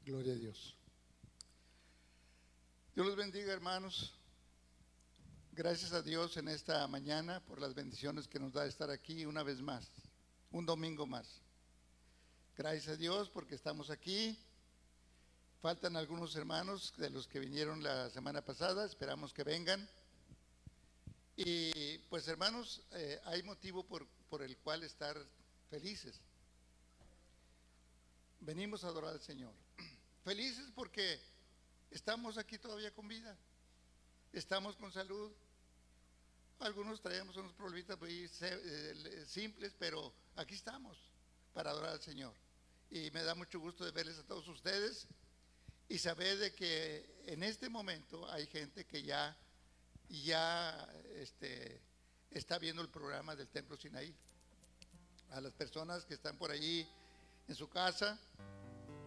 Gloria a Dios. Dios los bendiga, hermanos. Gracias a Dios en esta mañana por las bendiciones que nos da estar aquí una vez más, un domingo más. Gracias a Dios porque estamos aquí. Faltan algunos hermanos de los que vinieron la semana pasada, esperamos que vengan. Y pues hermanos, hay motivo por el cual estar felices. Venimos a adorar al Señor. Felices porque estamos aquí todavía con vida, estamos con salud. Algunos traemos unos problemitas muy simples, pero aquí estamos para adorar al Señor. Y me da mucho gusto de verles a todos ustedes y saber de que en este momento hay gente que ya está viendo el programa del Templo Sinaí. A las personas que están por allí en su casa,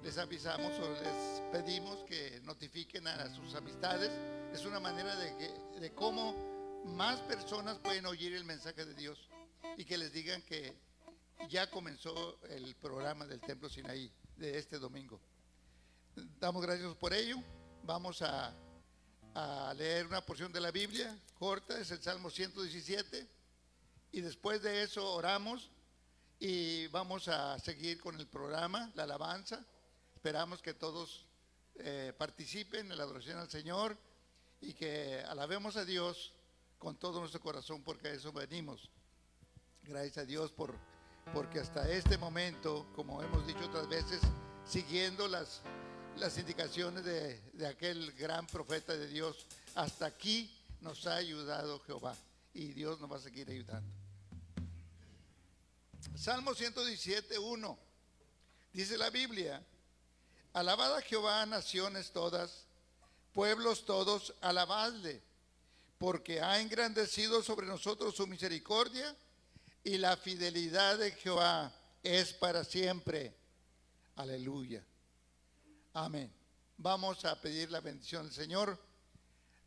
les avisamos o les pedimos que notifiquen a sus amistades. Es una manera de cómo más personas pueden oír el mensaje de Dios y que les digan que ya comenzó el programa del Templo Sinaí de este domingo. Damos gracias por ello. Vamos a leer una porción de la Biblia corta, es el Salmo 117, y después de eso oramos y vamos a seguir con el programa, la alabanza. Esperamos que todos participen en la adoración al Señor y que alabemos a Dios con todo nuestro corazón, porque a eso venimos. Gracias a Dios porque hasta este momento, como hemos dicho otras veces, siguiendo las indicaciones de aquel gran profeta de Dios, hasta aquí nos ha ayudado Jehová y Dios nos va a seguir ayudando. Salmo 117, 1. Dice la Biblia: alabad a Jehová, naciones todas, pueblos todos, alabadle, porque ha engrandecido sobre nosotros su misericordia, y la fidelidad de Jehová es para siempre. Aleluya. Amén. Vamos a pedir la bendición del Señor.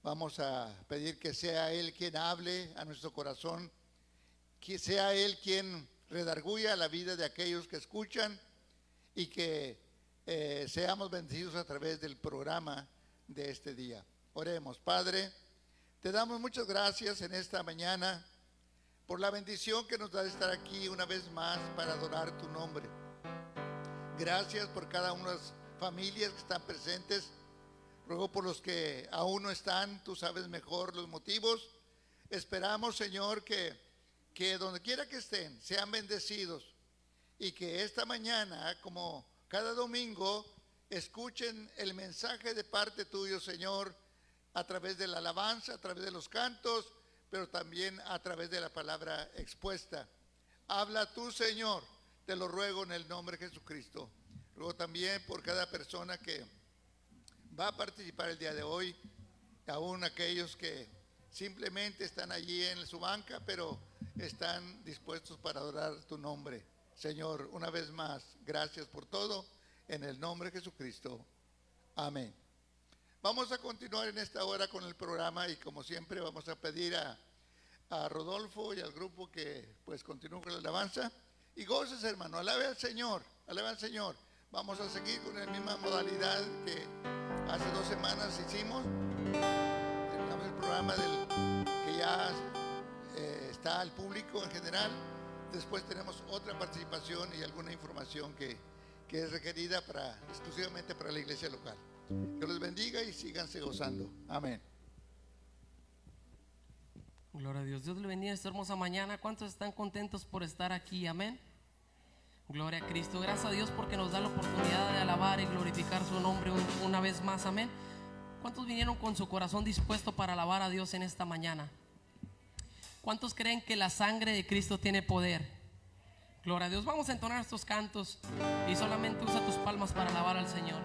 Vamos a pedir que sea Él quien hable a nuestro corazón, que sea Él quien redarguya la vida de aquellos que escuchan, y que seamos bendecidos a través del programa de este día. Oremos. Padre, te damos muchas gracias en esta mañana por la bendición que nos da de estar aquí una vez más para adorar tu nombre. Gracias por cada una de las familias que están presentes. Ruego por los que aún no están, tú sabes mejor los motivos. Esperamos, Señor, que donde quiera que estén sean bendecidos, y que esta mañana, como cada domingo, escuchen el mensaje de parte tuyo, Señor, a través de la alabanza, a través de los cantos, pero también a través de la palabra expuesta. Habla tú, Señor, te lo ruego en el nombre de Jesucristo. Ruego también por cada persona que va a participar el día de hoy, aún aquellos que simplemente están allí en su banca, pero están dispuestos para adorar tu nombre. Señor, una vez más, gracias por todo, en el nombre de Jesucristo. Amén. Vamos a continuar en esta hora con el programa, y como siempre vamos a pedir a Rodolfo y al grupo que pues continúen con la alabanza. Y goces, hermano, alabe al Señor, alabe al Señor. Vamos a seguir con la misma modalidad que hace 2 semanas hicimos. Terminamos el programa que ya está al público en general. Después tenemos otra participación y alguna información que es requerida exclusivamente para la iglesia local. Que los bendiga y síganse gozando. Amén. Gloria a Dios. Dios le bendiga esta hermosa mañana. ¿Cuántos están contentos por estar aquí? Amén. Gloria a Cristo. Gracias a Dios porque nos da la oportunidad de alabar y glorificar su nombre una vez más. Amén. ¿Cuántos vinieron con su corazón dispuesto para alabar a Dios en esta mañana? ¿Cuántos creen que la sangre de Cristo tiene poder? Gloria a Dios. Vamos a entonar estos cantos y solamente usa tus palmas para alabar al Señor.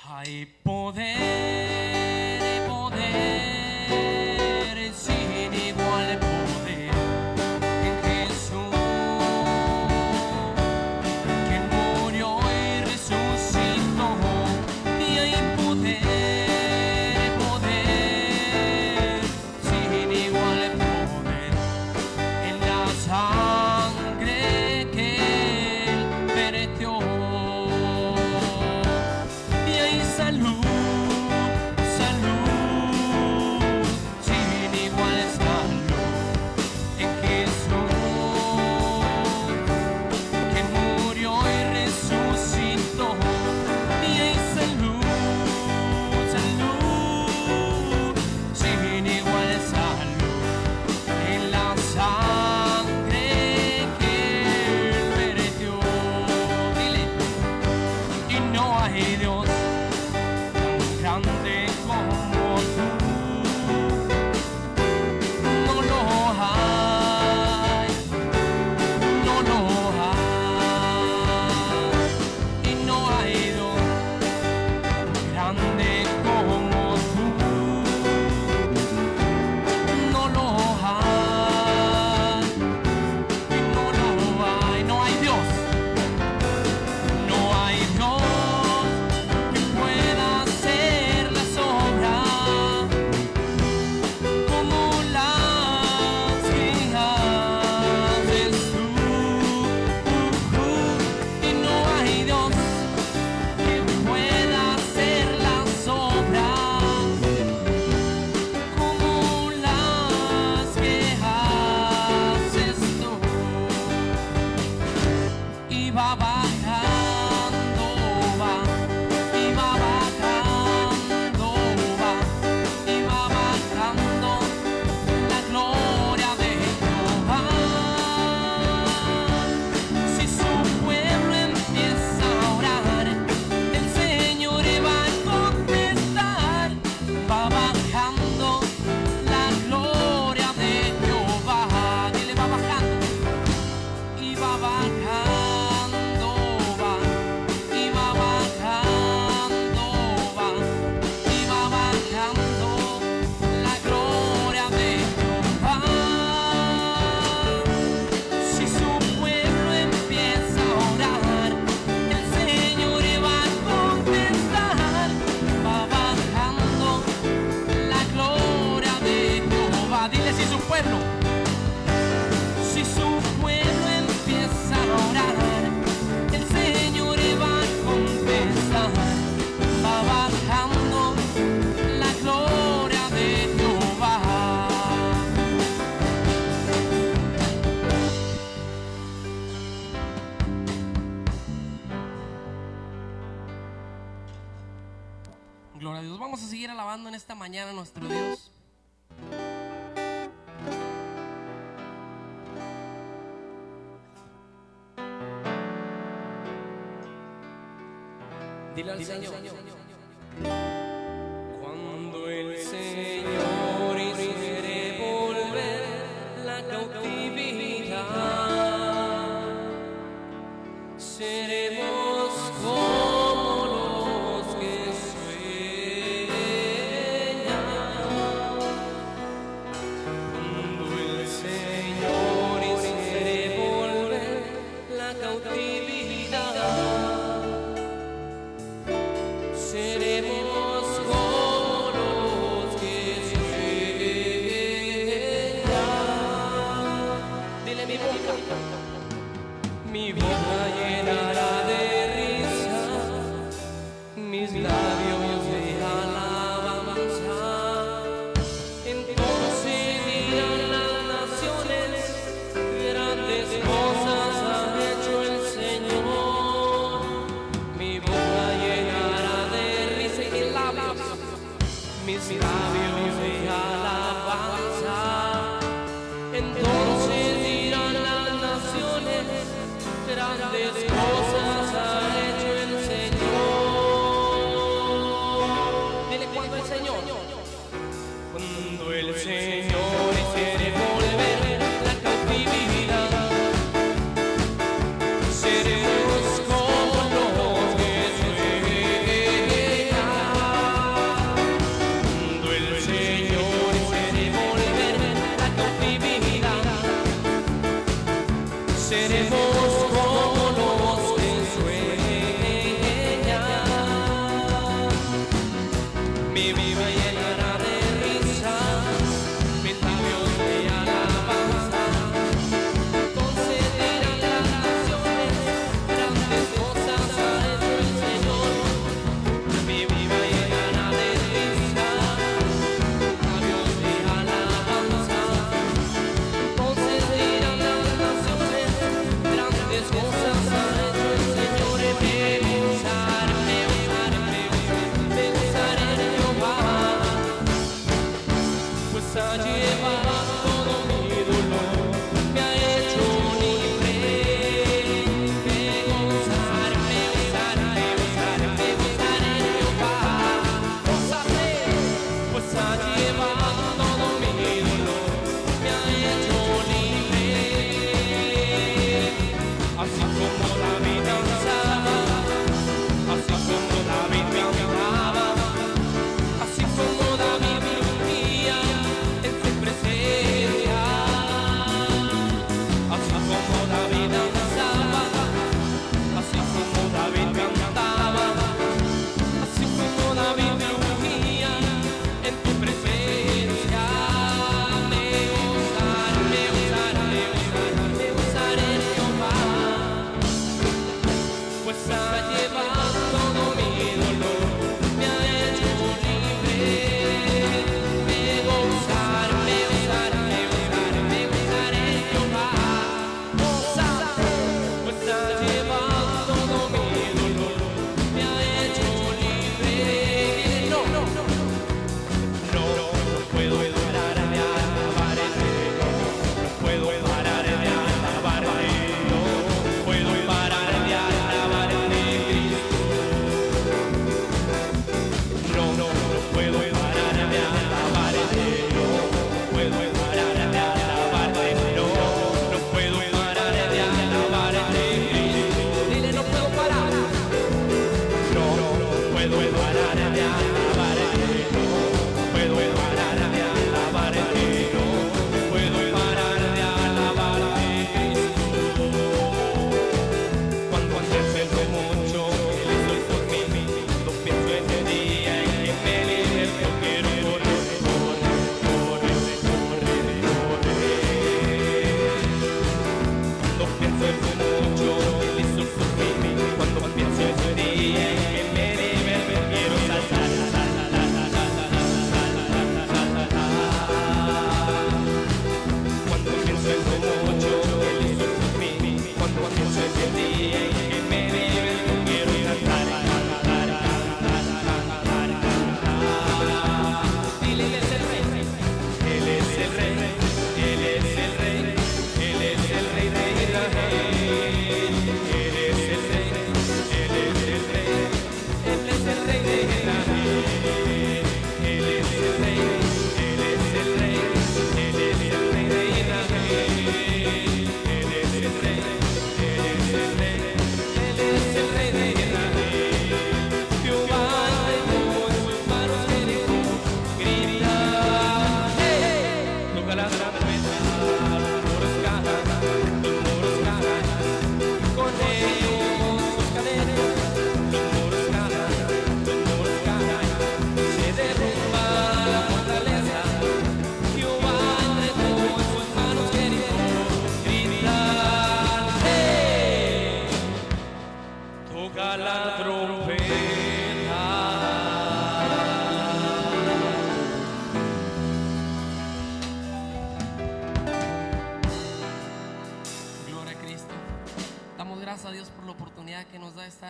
Hay poder, poder, sin igual poder en Jesús, quien murió y resucitó. Y hay poder, poder, sin igual poder en la sangre que va bajando, va, y va bajando, va, y va bajando la gloria de Jehová. Si su pueblo empieza a orar, el Señor va a contestar. Va bajando la gloria de Jehová. Dile, va bajando. Y va bajando, va. Y va bajando, va. Y va bajando la gloria de Jehová. Si su pueblo empieza a orar, el Señor va a contestar. Va bajando la gloria de Jehová. Dile, si su pueblo empieza a orar, el Señor va a contestar. Va bajando la gloria de Jehová. Gloria a Dios. Vamos a seguir alabando en esta mañana a nuestro Dios. Dile al Señor. Cuando el Señor hiciere volver la cautividad, seremos como los que sueñan. Cuando el Señor hiciere volver la cautividad, seremos como los que sueñan. Dile, mi boca llenará de risa, mis labios de alabanza. Entonces dirán las naciones, grandes cosas ha hecho el Señor. Mi boca llenará de risa y mis labios de alabanza. Entonces dirán las naciones, grandes cosas ha hecho el Señor. Dile, cuando el Señor, cuando el Señor quiere volver la cautividad, seremos como los que sueñan. Cuando el Señor quiere volver la cautividad, seremos como los que sueñan. Mi vida llenará de risa, mis labios de alabanza. Entonces dirán las naciones, grandes cosas ha hecho el Señor. Mi vida llenará de risa, labios de alabanza. Entonces dirán las naciones, grandes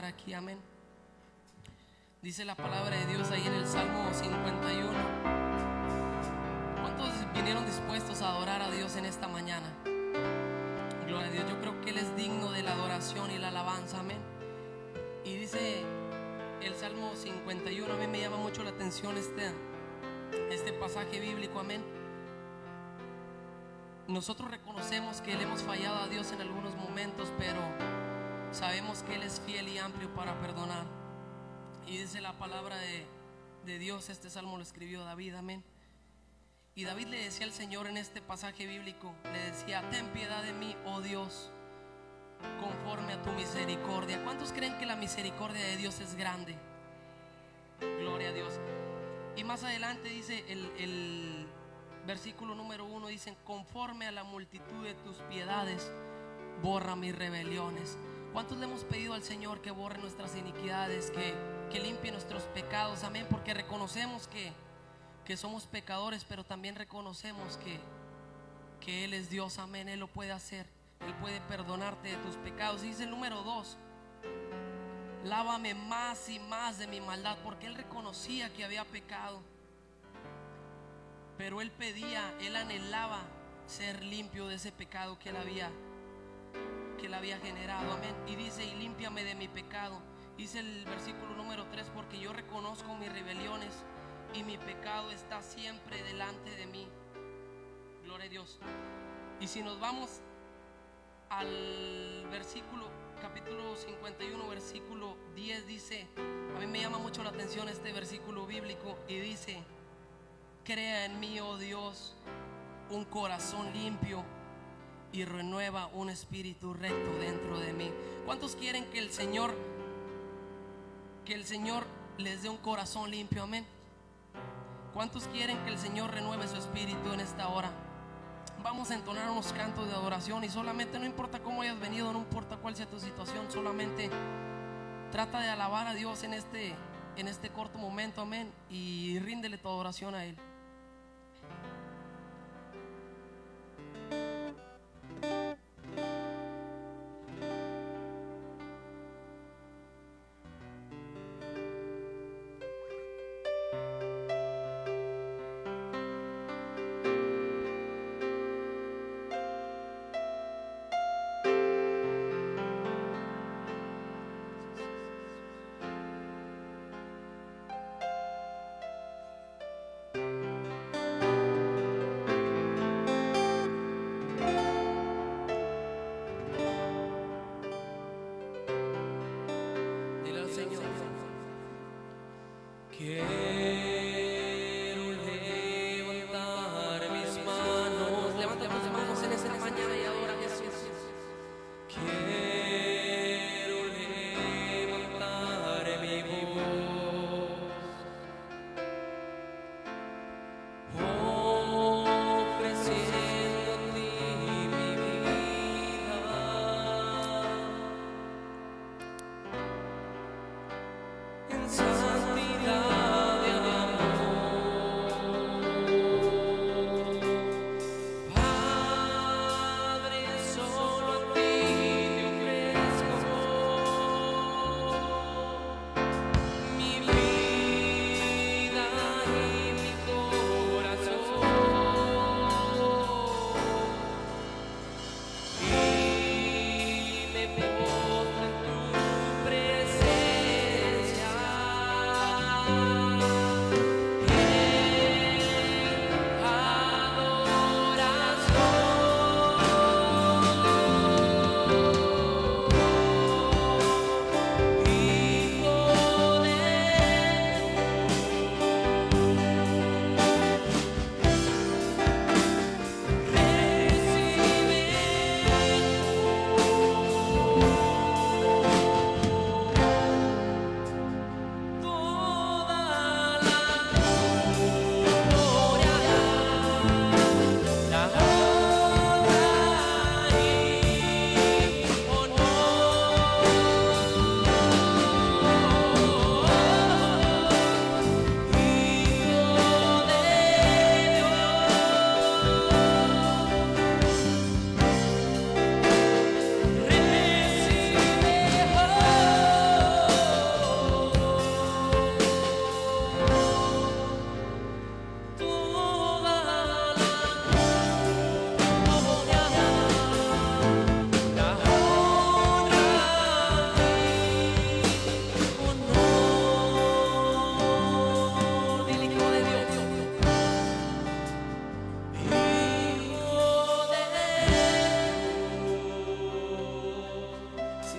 Aquí, amén. Dice la palabra de Dios ahí en el Salmo 51. ¿Cuántos vinieron dispuestos a adorar a Dios en esta mañana? Gloria a Dios, yo creo que Él es digno de la adoración y la alabanza, amén. Y dice el Salmo 51, a mí me llama mucho la atención este pasaje bíblico, amén. Nosotros reconocemos que le hemos fallado a Dios en algunos momentos, pero sabemos que Él es fiel y amplio para perdonar. Y dice la palabra de Dios, este salmo lo escribió David, amén. Y David le decía al Señor en este pasaje bíblico, le decía: ten piedad de mí, oh Dios, conforme a tu misericordia. ¿Cuántos creen que la misericordia de Dios es grande? Gloria a Dios. Y más adelante dice el versículo número 1, dice: conforme a la multitud de tus piedades, borra mis rebeliones. ¿Cuántos le hemos pedido al Señor que borre nuestras iniquidades, que limpie nuestros pecados? Amén, porque reconocemos que somos pecadores, pero también reconocemos que Él es Dios, amén. Él lo puede hacer, Él puede perdonarte de tus pecados. Y dice el número 2: lávame más y más de mi maldad, porque Él reconocía que había pecado, pero Él pedía, Él anhelaba ser limpio de ese pecado que Él había generado, amén. Y dice: y límpiame de mi pecado. Dice el versículo número 3: porque yo reconozco mis rebeliones y mi pecado está siempre delante de mí. Gloria a Dios. Y si nos vamos al capítulo 51, versículo 10, dice, a mí me llama mucho la atención este versículo bíblico, y dice: crea en mí, oh Dios, un corazón limpio y renueva un espíritu recto dentro de mí. ¿Cuántos quieren que el Señor les dé un corazón limpio? Amén. ¿Cuántos quieren que el Señor renueve su espíritu en esta hora? Vamos a entonar unos cantos de adoración, y solamente, no importa cómo hayas venido, no importa cuál sea tu situación, solamente trata de alabar a Dios en este corto momento, amén, y ríndele tu adoración a Él.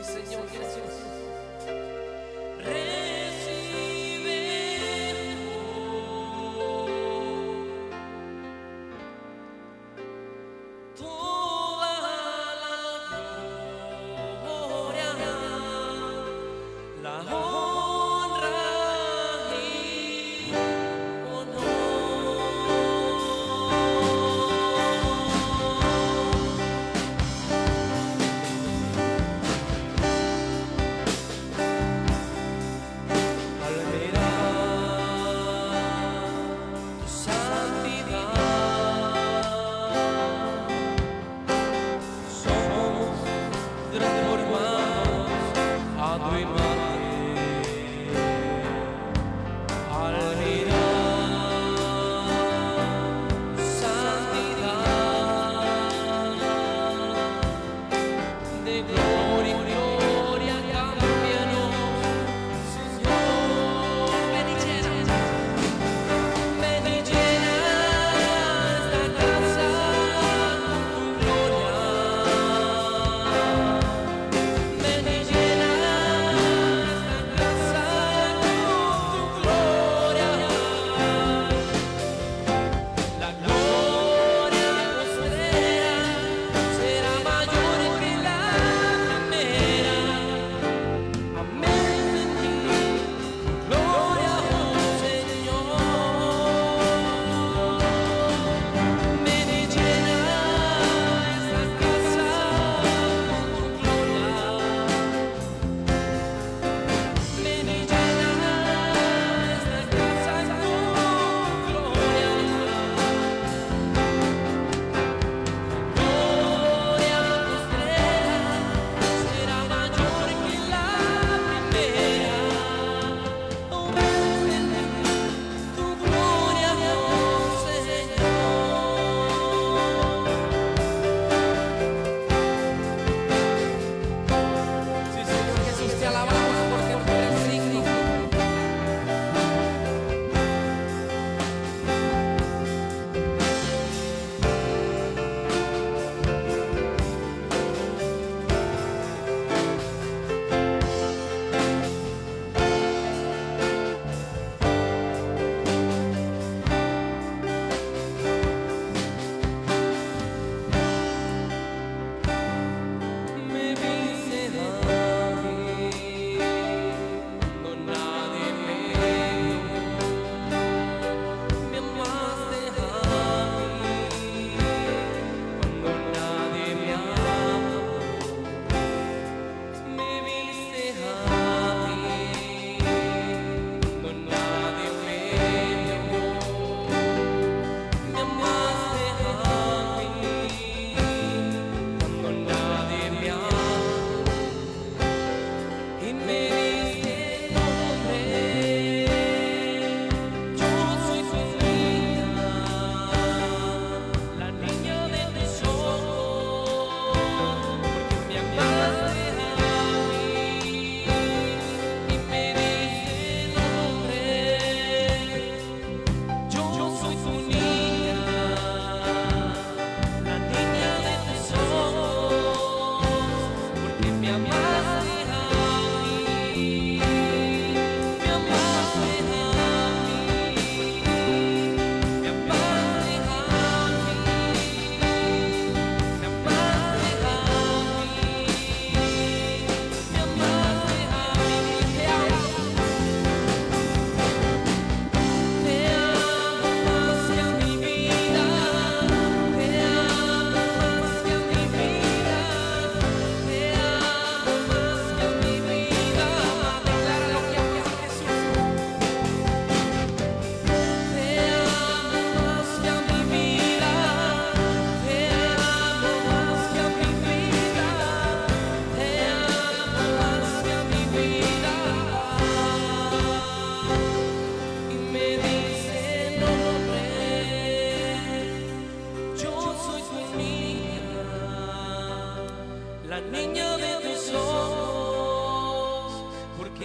Señor Jesús.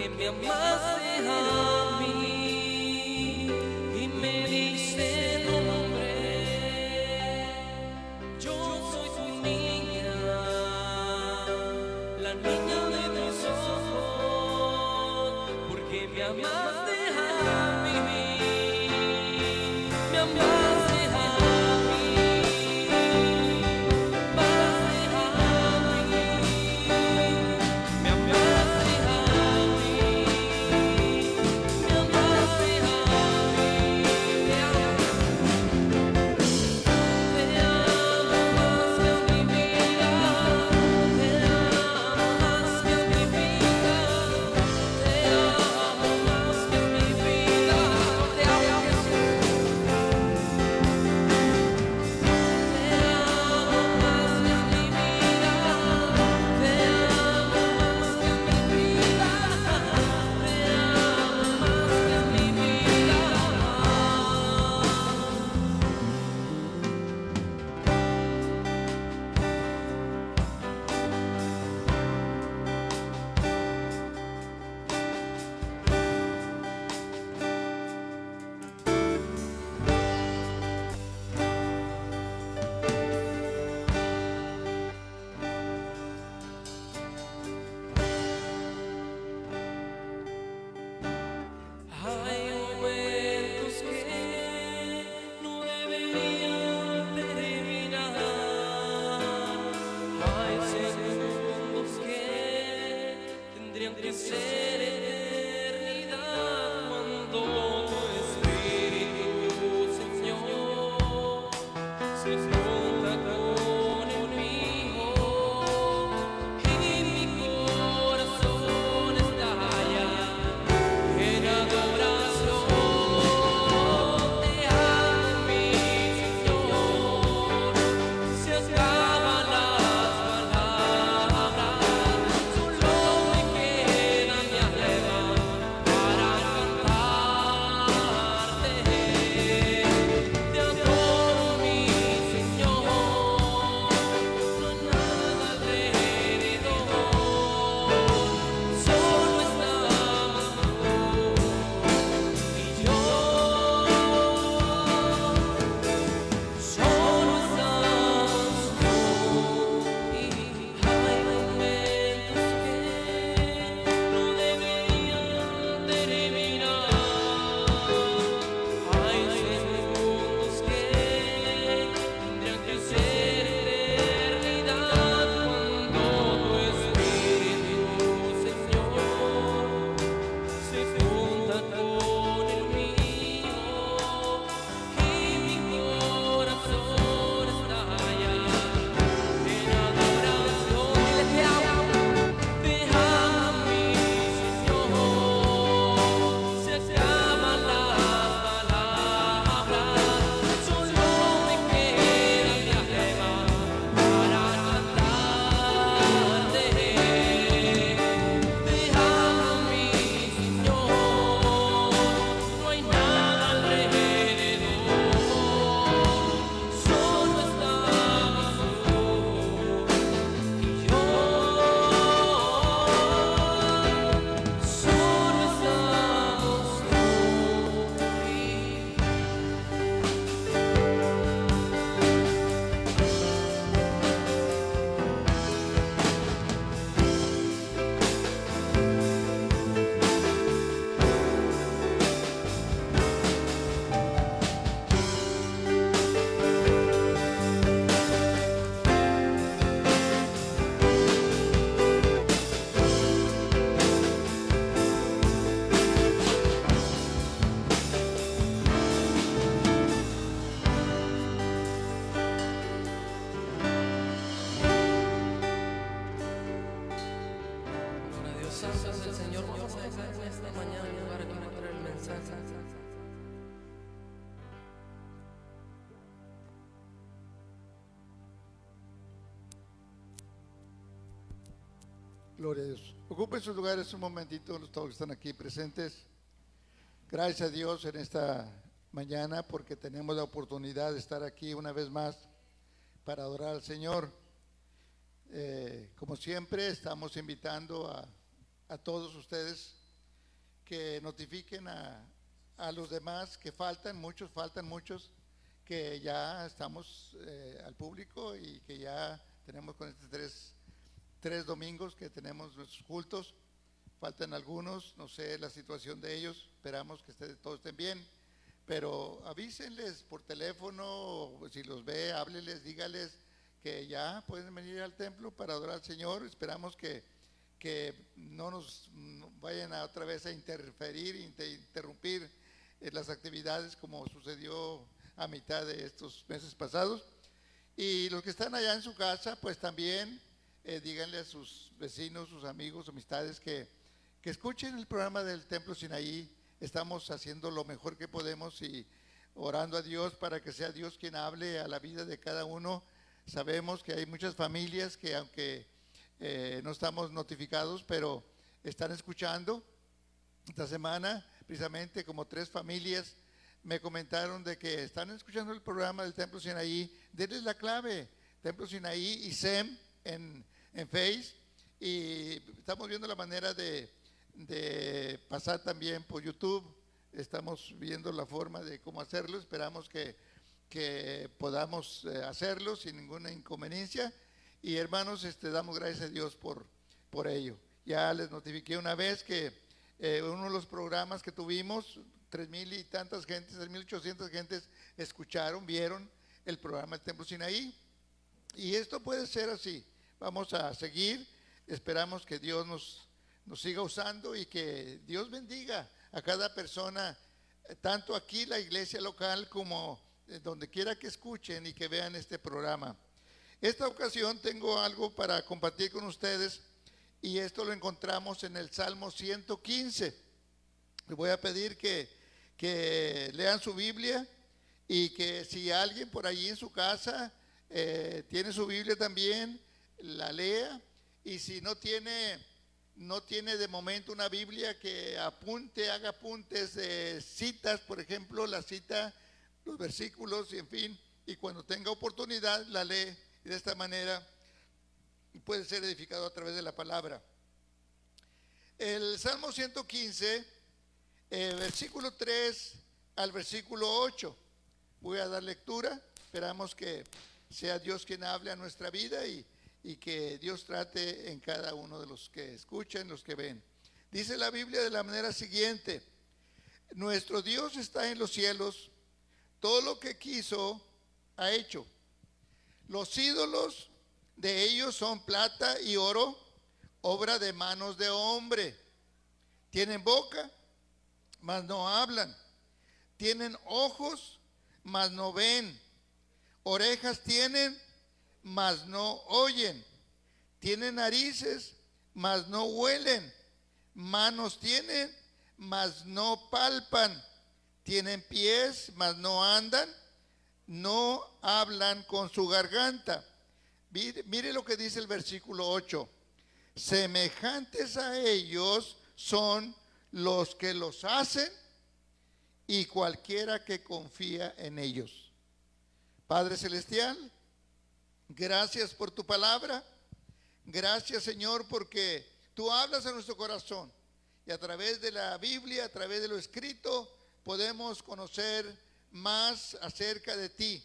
me amaste a mí y me diste nombre. Yo soy tu niña, la niña de amaste a mí, me amaste a mí, amaste a mí, me amaste a mí, me amaste a mí, te amo más que a mi vida, te amo más que a mi vida, te amo más que a mi vida, te amo Jesús, te amo más que a mi vida, te amo más que a mi vida, te amo más que a mi vida. Hay momentos que no deberían terminar. Hay segundos que tendrían que ser eternidad cuando tu Espíritu, Señor, se junta con el mío y mi corazón estalla en adoración. Te amo, mi Señor, se acaban las palabras, solo me queda mi alma para cantarte. Te adoro, mi Señor, no hay nada alrededor, solo estamos tú y yo, solo estamos tú y hay momentos que no deberían terminar. Hay segundos que tendrían que ser eternidad cuando tu Espíritu, Señor, se junta con el mío y mi corazón estalla en adoración. Dile, te amo, mi Señor, se acaban las palabras, solo me queda mi alma para cantarte. Te amo, mi Señor, no hay nada alrededor, solo estamos tú y yo, solo estamos tú Gloria a Dios, santo es el Señor. Vamos a dejar en esta mañana el lugar aquí para traer el mensaje. Gloria a Dios. Ocupen sus lugares un momentito, todos que están aquí presentes. Gracias a Dios en esta mañana porque tenemos la oportunidad de estar aquí una vez más para adorar al Señor. Como siempre, estamos invitando a todos ustedes que notifiquen a los demás que faltan muchos, que ya estamos al público y que ya tenemos con estos tres domingos que tenemos nuestros cultos, faltan algunos, no sé la situación de ellos, esperamos que todos estén bien, pero avísenles por teléfono, o si los ve, hábleles, dígales que ya pueden venir al templo para adorar al Señor. Esperamos que no nos vayan otra vez a interferir, interrumpir las actividades como sucedió a mitad de estos meses pasados. Y los que están allá en su casa, pues también díganle a sus vecinos, sus amigos, amistades que escuchen el programa del Templo Sinaí. Estamos haciendo lo mejor que podemos y orando a Dios para que sea Dios quien hable a la vida de cada uno. Sabemos que hay muchas familias que aunque no estamos notificados, pero están escuchando. Esta semana, precisamente, como 3 familias me comentaron de que están escuchando el programa del Templo Sinaí. Denles la clave, Templo Sinaí y SEM en Face, y estamos viendo la manera de pasar también por YouTube. Estamos viendo la forma de cómo hacerlo. Esperamos que podamos hacerlo sin ninguna inconveniencia. Y hermanos, damos gracias a Dios por ello. Ya les notifiqué una vez que uno de los programas que tuvimos, 3,000 y tantas gentes, 3,800 gentes escucharon, vieron el programa del Templo Sinaí. Y esto puede ser así. Vamos a seguir. Esperamos que Dios nos siga usando y que Dios bendiga a cada persona, tanto aquí la iglesia local como donde quiera que escuchen y que vean este programa. Esta ocasión tengo algo para compartir con ustedes, y esto lo encontramos en el Salmo 115. Les voy a pedir que lean su Biblia, y que si alguien por allí en su casa tiene su Biblia también, la lea. Y si no tiene de momento una Biblia, que haga apuntes de citas, por ejemplo, la cita, los versículos, y en fin, y cuando tenga oportunidad la lee, y de esta manera puede ser edificado a través de la palabra. El Salmo 115, versículo 3 al versículo 8. Voy a dar lectura. Esperamos que sea Dios quien hable a nuestra vida y que Dios trate en cada uno de los que escuchan, los que ven. Dice la Biblia de la manera siguiente: nuestro Dios está en los cielos, todo lo que quiso ha hecho. Los ídolos de ellos son plata y oro, obra de manos de hombre. Tienen boca, mas no hablan. Tienen ojos, mas no ven. Orejas tienen, mas no oyen. Tienen narices, mas no huelen. Manos tienen, mas no palpan. Tienen pies, mas no andan. No hablan con su garganta. Mire lo que dice el versículo 8. Semejantes a ellos son los que los hacen, y cualquiera que confía en ellos. Padre celestial, gracias por tu palabra. Gracias, Señor, porque tú hablas a nuestro corazón, y a través de la Biblia, a través de lo escrito, podemos conocer más acerca de ti,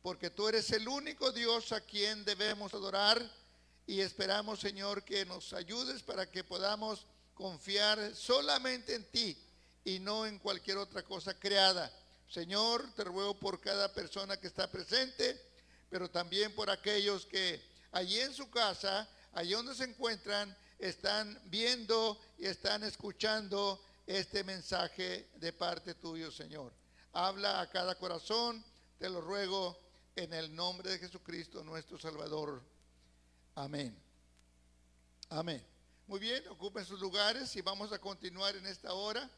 porque tú eres el único Dios a quien debemos adorar. Y esperamos, Señor, que nos ayudes para que podamos confiar solamente en ti y no en cualquier otra cosa creada. Señor, te ruego por cada persona que está presente, pero también por aquellos que allí en su casa, allí donde se encuentran, están viendo y están escuchando este mensaje de parte tuyo, Señor. Habla a cada corazón, te lo ruego en el nombre de Jesucristo, nuestro Salvador. Amén. Amén. Muy bien, ocupen sus lugares y vamos a continuar en esta hora.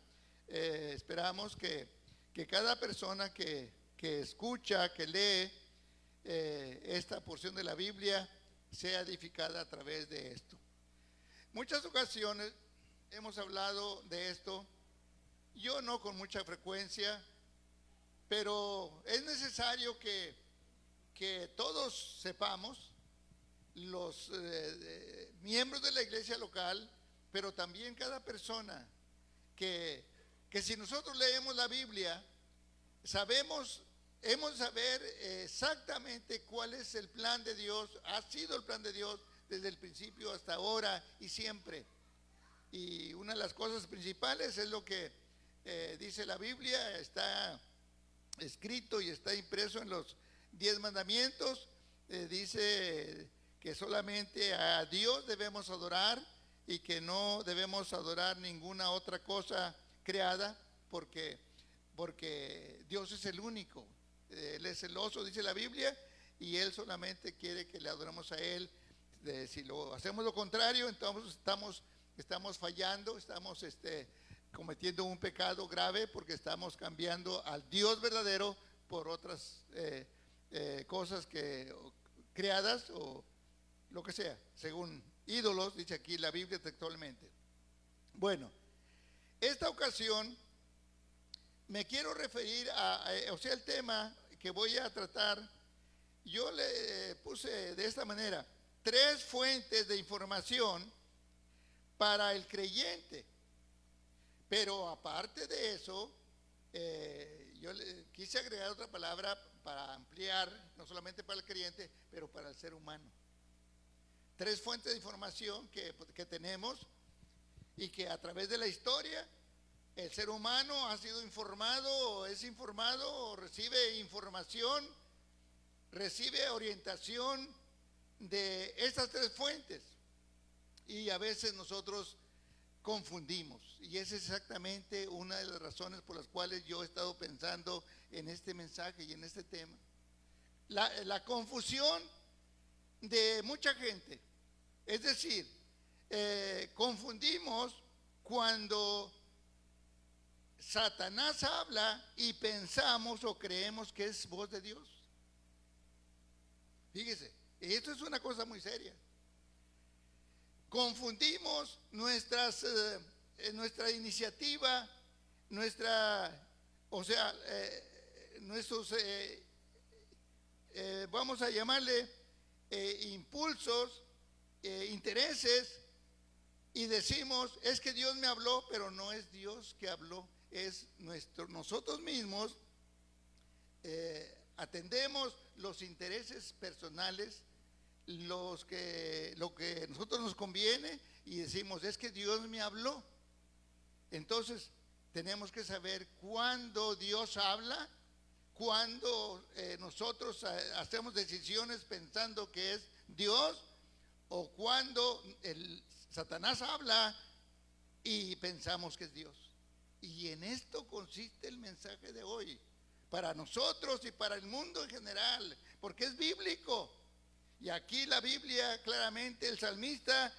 Esperamos que cada persona que escucha, que lee esta porción de la Biblia, sea edificada a través de esto. Muchas ocasiones hemos hablado de esto, yo no con mucha frecuencia, pero es necesario que todos sepamos, los miembros de la iglesia local, pero también cada persona, que si nosotros leemos la Biblia, hemos de saber exactamente cuál es el plan de Dios, ha sido el plan de Dios desde el principio hasta ahora y siempre. Y una de las cosas principales es lo que dice la Biblia, está escrito y está impreso en los 10 mandamientos. Dice que solamente a Dios debemos adorar y que no debemos adorar ninguna otra cosa creada, porque Dios es el único. Él es celoso, dice la Biblia, y Él solamente quiere que le adoremos a Él. Si lo hacemos lo contrario, entonces estamos fallando, estamos cometiendo un pecado grave, porque estamos cambiando al Dios verdadero por otras cosas creadas o lo que sea, según ídolos, dice aquí la Biblia textualmente. Bueno, esta ocasión me quiero referir el tema que voy a tratar. Yo le puse de esta manera: 3 fuentes de información para el creyente. Pero aparte de eso, yo quise agregar otra palabra para ampliar, no solamente para el creyente, pero para el ser humano. 3 fuentes de información que tenemos, y que a través de la historia el ser humano ha sido informado, o es informado, o recibe información, recibe orientación de estas 3 fuentes. Y a veces nosotros confundimos, y esa es exactamente una de las razones por las cuales yo he estado pensando en este mensaje y en este tema. La confusión de mucha gente, es decir, confundimos cuando Satanás habla y pensamos o creemos que es voz de Dios. Fíjese, esto es una cosa muy seria. Confundimos nuestra iniciativa, nuestros, vamos a llamarle impulsos, intereses, y decimos, es que Dios me habló, pero no es Dios que habló, es nosotros mismos atendemos los intereses personales, lo que a nosotros nos conviene, y decimos, es que Dios me habló. Entonces tenemos que saber cuándo Dios habla, cuándo nosotros hacemos decisiones pensando que es Dios, o cuándo Satanás habla y pensamos que es Dios. Y en esto consiste el mensaje de hoy, para nosotros y para el mundo en general, porque es bíblico. Y aquí la Biblia claramente, el salmista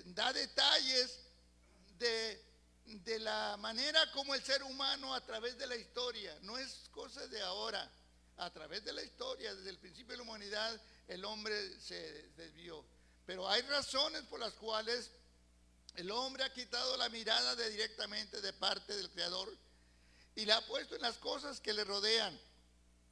da detalles de la manera como el ser humano a través de la historia, no es cosa de ahora, a través de la historia, desde el principio de la humanidad, el hombre se desvió. Pero hay razones por las cuales el hombre ha quitado la mirada directamente de parte del Creador y la ha puesto en las cosas que le rodean.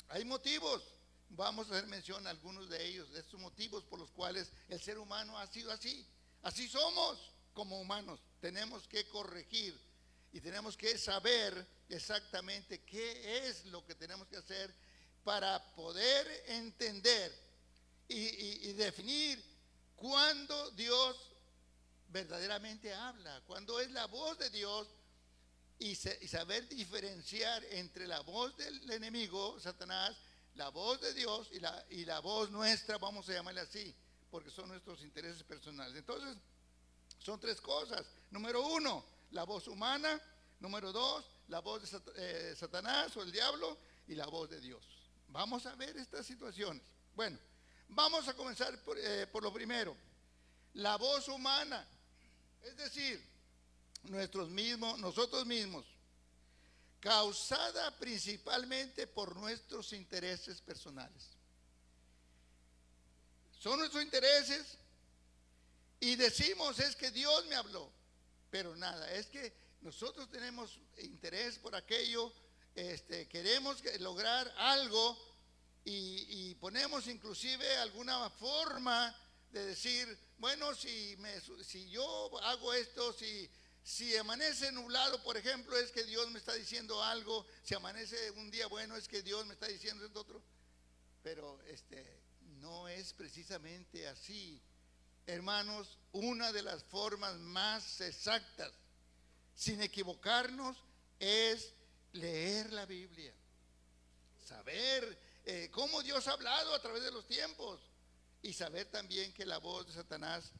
Hay motivos. Vamos a hacer mención a algunos de ellos, de estos motivos por los cuales el ser humano ha sido así. Así somos como humanos. Tenemos que corregir y tenemos que saber exactamente qué es lo que tenemos que hacer para poder entender y definir cuándo Dios verdaderamente habla, cuándo es la voz de Dios, y saber diferenciar entre la voz del enemigo, Satanás, la voz de Dios y la voz nuestra, vamos a llamarle así, porque son nuestros intereses personales. Entonces, son 3 cosas. Número 1, la voz humana. Número 2, la voz de Satanás o el diablo, y la voz de Dios. Vamos a ver estas situaciones. Bueno, vamos a comenzar por lo primero, la voz humana, es decir, nosotros mismos, causada principalmente por nuestros intereses personales. Son nuestros intereses y decimos, es que Dios me habló, pero nada, es que nosotros tenemos interés por aquello, queremos lograr algo y ponemos inclusive alguna forma de decir, bueno, si yo hago esto, si amanece nublado, por ejemplo, es que Dios me está diciendo algo. Si amanece un día bueno, es que Dios me está diciendo esto otro. Pero no es precisamente así hermanos, una de las formas más exactas, sin equivocarnos, es leer la Biblia. Saber cómo Dios ha hablado a través de los tiempos. Y saber también que la voz de Satanás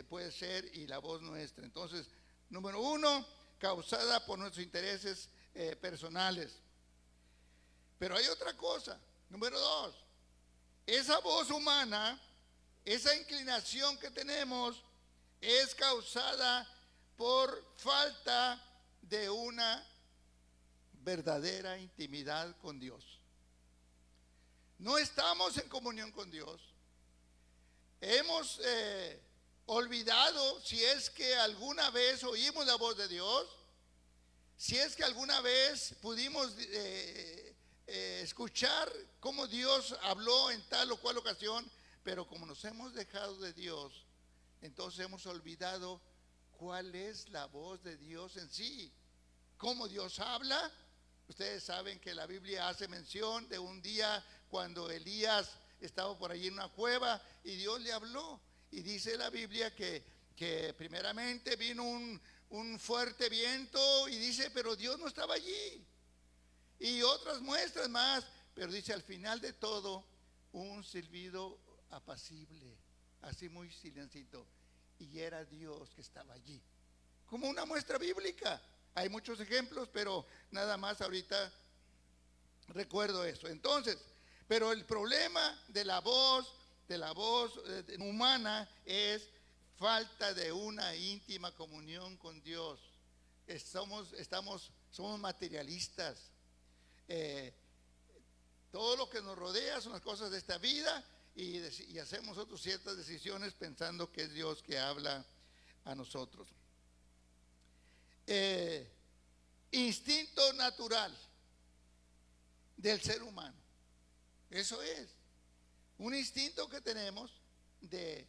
puede ser y la voz nuestra. Entonces, número uno, causada por nuestros intereses personales. Pero hay otra cosa. Número dos, esa voz humana, esa inclinación que tenemos, es causada por falta de una verdadera intimidad con Dios. No estamos en comunión con Dios. Hemos olvidado, si es que alguna vez oímos la voz de Dios, si es que alguna vez pudimos escuchar cómo Dios habló en tal o cual ocasión, pero como nos hemos dejado de Dios, entonces hemos olvidado cuál es la voz de Dios en sí, cómo Dios habla. Ustedes saben que la Biblia hace mención de un día cuando Elías estaba por allí en una cueva y Dios le habló. Y dice la Biblia que primeramente vino un fuerte viento y dice, pero Dios no estaba allí. Y otras muestras más, pero dice al final de todo, un silbido apacible, así muy silencito. Y era Dios que estaba allí. Como una muestra bíblica. Hay muchos ejemplos, pero nada más ahorita recuerdo eso. Entonces, pero el problema de la voz humana es falta de una íntima comunión con Dios. Somos materialistas. Todo lo que nos rodea son las cosas de esta vida y hacemos nosotros ciertas decisiones pensando que es Dios que habla a nosotros. Instinto natural del ser humano. Eso es un instinto que tenemos de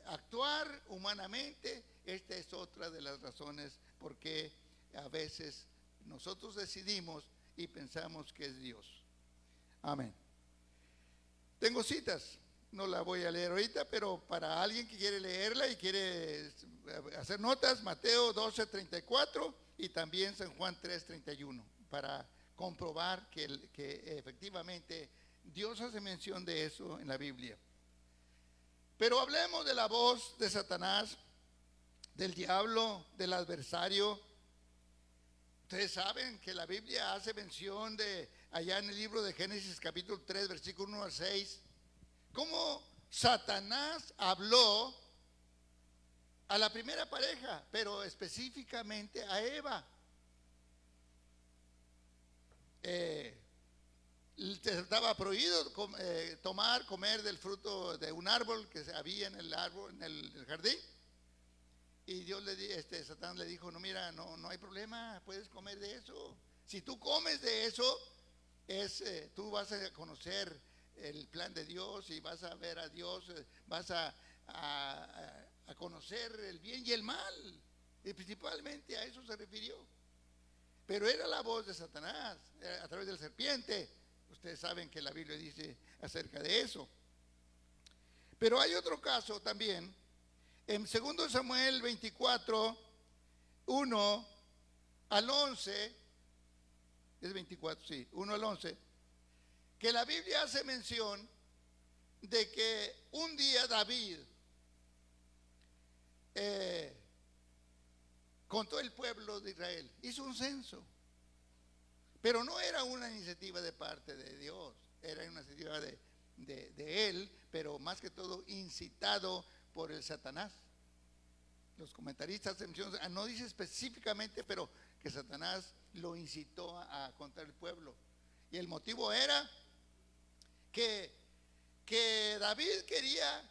actuar humanamente. Esta es otra de las razones por qué a veces nosotros decidimos y pensamos que es Dios. Amén. Tengo citas, no la voy a leer ahorita, pero para alguien que quiere leerla y quiere hacer notas, Mateo 12:34 y también San Juan 3:31, para comprobar que efectivamente Dios hace mención de eso en la Biblia. Pero hablemos de la voz de Satanás, del diablo, del adversario. Ustedes saben que la Biblia hace mención de allá en el libro de Génesis capítulo 3 versículo 1 al 6, cómo Satanás habló a la primera pareja, pero específicamente a Eva. Estaba prohibido comer del fruto de un árbol que había en el árbol, en el jardín. Y Satanás le dijo, no, mira, no hay problema, puedes comer de eso. Si tú comes de eso, tú vas a conocer el plan de Dios y vas a ver a Dios, vas a conocer el bien y el mal. Y principalmente a eso se refirió. Pero era la voz de Satanás a través de la serpiente. Ustedes saben que la Biblia dice acerca de eso. Pero hay otro caso también. En 2 Samuel 24, 1 al 11, es 24, sí, 1 al 11, que la Biblia hace mención de que un día David con todo el pueblo de Israel hizo un censo, pero no era una iniciativa de parte de Dios, era una iniciativa de él, pero más que todo incitado por el Satanás. Los comentaristas no dice específicamente, pero que Satanás lo incitó a contra el pueblo. Y el motivo era que David quería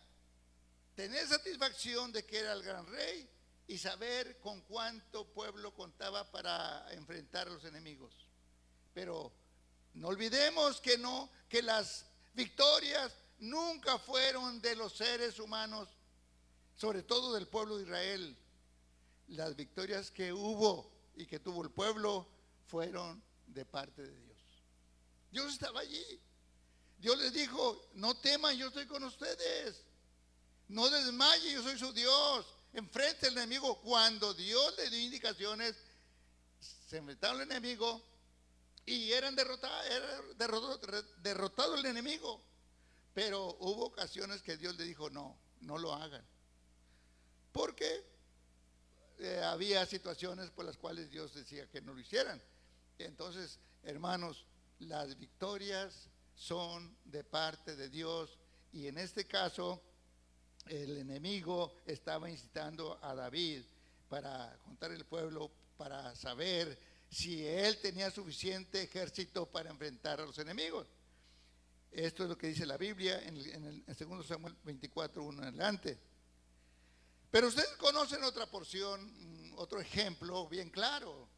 tener satisfacción de que era el gran rey y saber con cuánto pueblo contaba para enfrentar a los enemigos. Pero no olvidemos que las victorias nunca fueron de los seres humanos, sobre todo del pueblo de Israel. Las victorias que hubo y que tuvo el pueblo fueron de parte de Dios. Dios estaba allí. Dios les dijo, no teman, yo estoy con ustedes. no desmaye, yo soy su Dios. Enfrente al enemigo. Cuando Dios le dio indicaciones, se enfrentaron al enemigo y eran derrotado el enemigo. Pero hubo ocasiones que Dios le dijo, no lo hagan. Porque había situaciones por las cuales Dios decía que no lo hicieran. Entonces, hermanos, las victorias son de parte de Dios. Y en este caso, el enemigo estaba incitando a David para contar el pueblo, para saber si él tenía suficiente ejército para enfrentar a los enemigos. Esto es lo que dice la Biblia en 2 Samuel 24:1 en adelante. Pero ustedes conocen otra porción, otro ejemplo bien claro.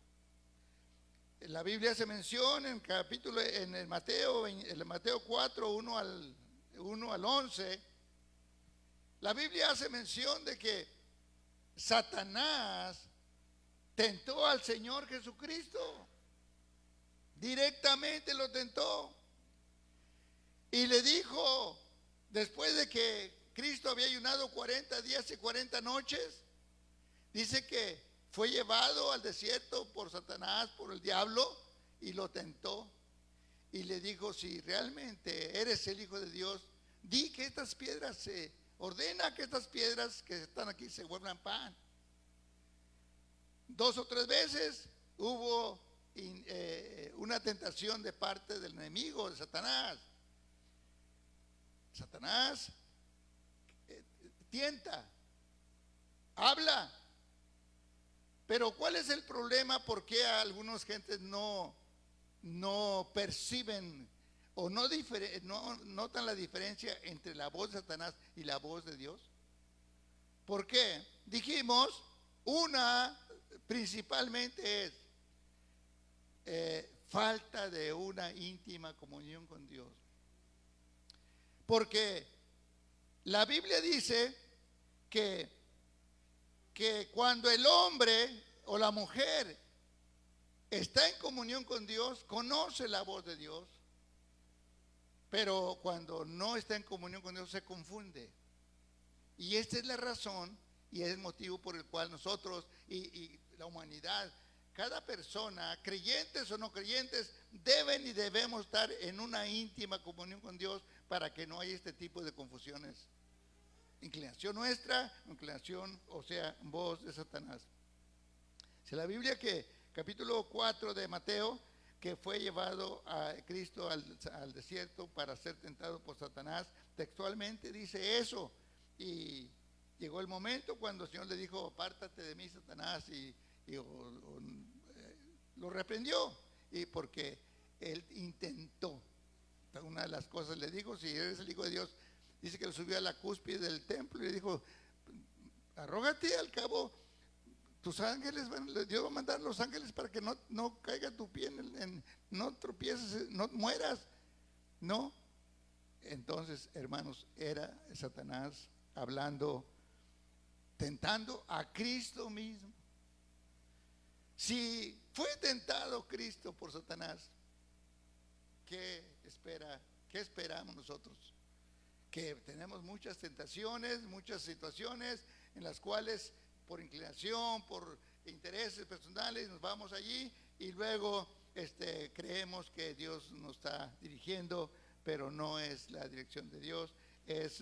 En la Biblia se menciona en el Mateo 4, 1 al 11. La Biblia hace mención de que Satanás tentó al Señor Jesucristo. Directamente lo tentó. Y le dijo, después de que Cristo había ayunado 40 días y 40 noches, dice que fue llevado al desierto por Satanás, por el diablo, y lo tentó. Y le dijo, si realmente eres el Hijo de Dios, di que estas piedras ordena que estas piedras que están aquí se vuelvan pan. 2 o 3 veces hubo una tentación de parte del enemigo, de Satanás. Satanás tienta, habla. Pero ¿cuál es el problema? ¿Por qué algunas gentes no perciben o no notan la diferencia entre la voz de Satanás y la voz de Dios? ¿Por qué? Dijimos, una principalmente es falta de una íntima comunión con Dios. Porque la Biblia dice que cuando el hombre o la mujer está en comunión con Dios, conoce la voz de Dios, pero cuando no está en comunión con Dios se confunde. Y esta es la razón y es el motivo por el cual nosotros y la humanidad, cada persona, creyentes o no creyentes, deben y debemos estar en una íntima comunión con Dios para que no haya este tipo de confusiones. Inclinación nuestra, inclinación, o sea, voz de Satanás. Si la Biblia que capítulo 4 de Mateo, que fue llevado a Cristo al desierto para ser tentado por Satanás, textualmente dice eso. Y llegó el momento cuando el Señor le dijo, apártate de mí, Satanás, y lo reprendió, y porque él intentó. Una de las cosas le dijo, si eres el Hijo de Dios, dice que lo subió a la cúspide del templo y le dijo, arrógate, al cabo tus ángeles, Dios va a mandar los ángeles para que no caiga tu pie no tropieces, no mueras. No. Entonces, hermanos, era Satanás hablando, tentando a Cristo mismo. Si fue tentado Cristo por Satanás, ¿qué esperamos nosotros? Que tenemos muchas tentaciones, muchas situaciones en las cuales por inclinación, por intereses personales nos vamos allí y luego creemos que Dios nos está dirigiendo, pero no es la dirección de Dios, es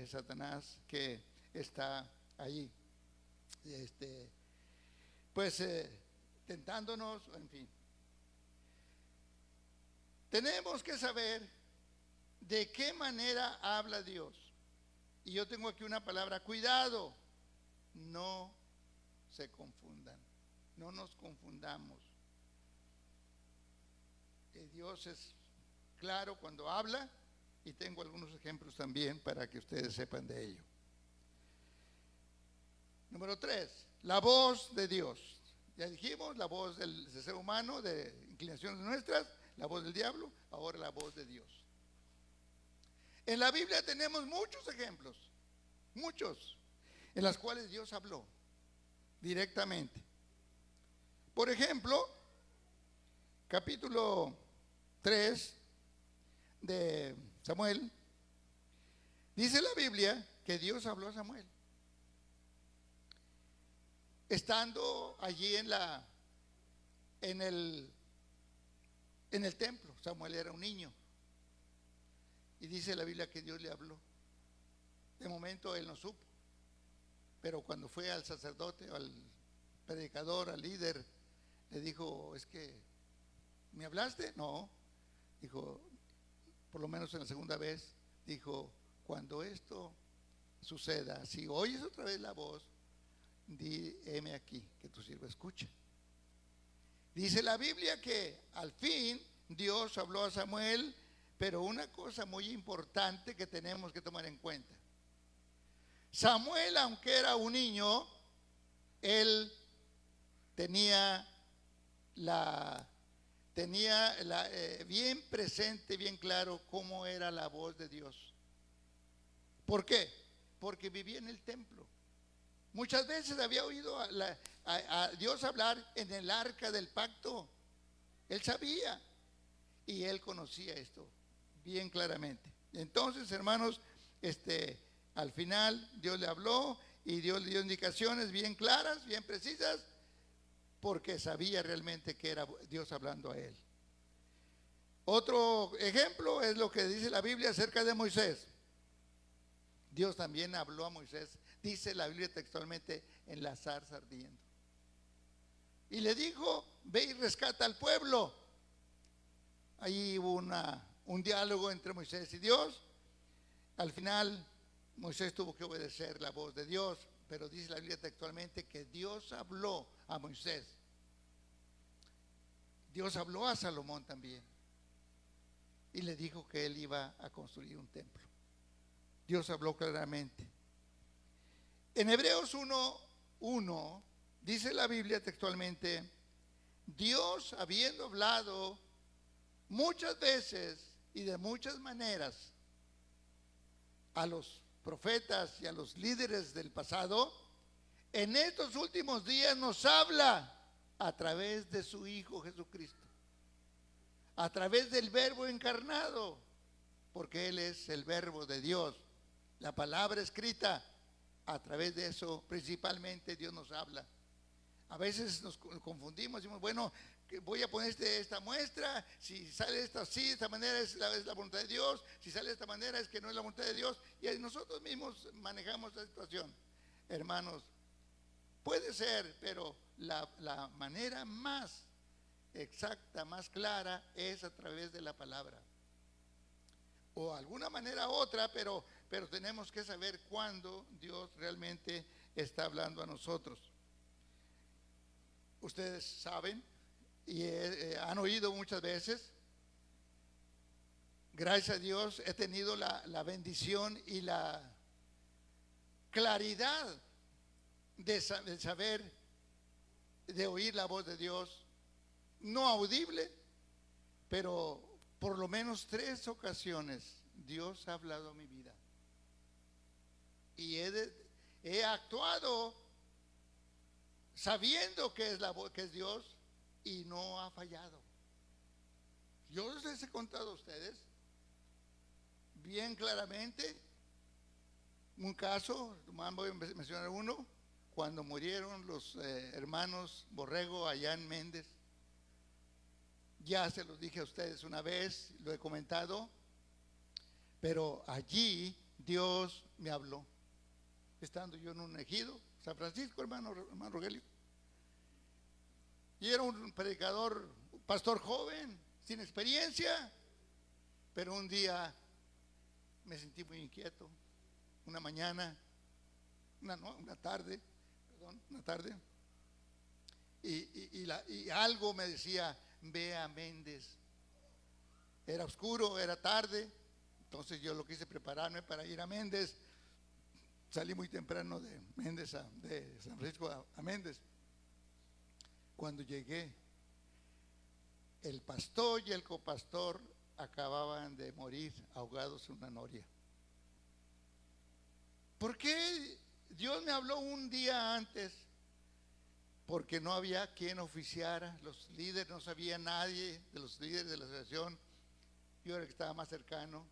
Satanás que está allí, tentándonos, en fin. Tenemos que saber de qué manera habla Dios. Y yo tengo aquí una palabra, cuidado, no se confundan, no nos confundamos. Dios es claro cuando habla y tengo algunos ejemplos también para que ustedes sepan de ello. Número 3, la voz de Dios. Ya dijimos, la voz del ser humano, de inclinaciones nuestras, la voz del diablo, ahora la voz de Dios. En la Biblia tenemos muchos ejemplos, muchos, en las cuales Dios habló directamente. Por ejemplo, capítulo 3 de Samuel, Dice la Biblia que Dios habló a Samuel. Estando allí en el templo, Samuel era un niño. Y dice la Biblia que Dios le habló. De momento él no supo. Pero cuando fue al sacerdote, al predicador, al líder, le dijo, es que, ¿me hablaste? No. Dijo, por lo menos en la segunda vez, dijo, cuando esto suceda, si oyes otra vez la voz, di, heme aquí, que tu siervo escucha. Dice la Biblia que al fin Dios habló a Samuel, pero una cosa muy importante que tenemos que tomar en cuenta. Samuel, aunque era un niño, él tenía bien presente, bien claro cómo era la voz de Dios. ¿Por qué? Porque vivía en el templo. Muchas veces había oído a Dios hablar en el arca del pacto. Él sabía y él conocía esto bien claramente. Entonces, hermanos, al final Dios le habló y Dios le dio indicaciones bien claras, bien precisas, porque sabía realmente que era Dios hablando a él. Otro ejemplo es lo que dice la Biblia acerca de Moisés. Dios también habló a Moisés, dice la Biblia textualmente, en la zarza ardiendo. Y le dijo, ve y rescata al pueblo. Ahí hubo un diálogo entre Moisés y Dios. Al final Moisés tuvo que obedecer la voz de Dios, pero dice la Biblia textualmente que Dios habló a Moisés. Dios habló a Salomón también y le dijo que él iba a construir un templo. Dios habló claramente. En Hebreos 1:1 dice la Biblia textualmente, Dios habiendo hablado muchas veces y de muchas maneras a los profetas y a los líderes del pasado, en estos últimos días nos habla a través de su Hijo Jesucristo, a través del Verbo encarnado, porque Él es el Verbo de Dios, la palabra escrita. A través de eso principalmente Dios nos habla. A veces nos confundimos, decimos, bueno, voy a poner esta muestra, si sale esta así, de esta manera es la voluntad de Dios, si sale de esta manera es que no es la voluntad de Dios, y nosotros mismos manejamos la situación. Hermanos, puede ser, pero la manera más exacta, más clara, es a través de la palabra. O alguna manera otra, pero tenemos que saber cuándo Dios realmente está hablando a nosotros. Ustedes saben y han oído muchas veces, gracias a Dios he tenido la bendición y la claridad de saber, de oír la voz de Dios, no audible, pero por lo menos 3 ocasiones Dios ha hablado a mi vida. Y he actuado sabiendo que es la voz, que es Dios, y no ha fallado. Yo les he contado a ustedes bien claramente un caso, voy a mencionar uno, cuando murieron los hermanos Borrego allá en Méndez. Ya se los dije a ustedes una vez, lo he comentado, pero allí Dios me habló, estando yo en un ejido, San Francisco, hermano Rogelio. Y era un predicador, un pastor joven, sin experiencia, pero un día me sentí muy inquieto. Una mañana, una tarde, y algo me decía, ve a Méndez. Era oscuro, era tarde, entonces yo lo quise prepararme para ir a Méndez. Salí muy temprano de Méndez, de San Francisco a Méndez. Cuando llegué, el pastor y el copastor acababan de morir ahogados en una noria. ¿Por qué Dios me habló un día antes? Porque no había quien oficiara, los líderes, no sabía nadie de los líderes de la asociación. Yo era el que estaba más cercano.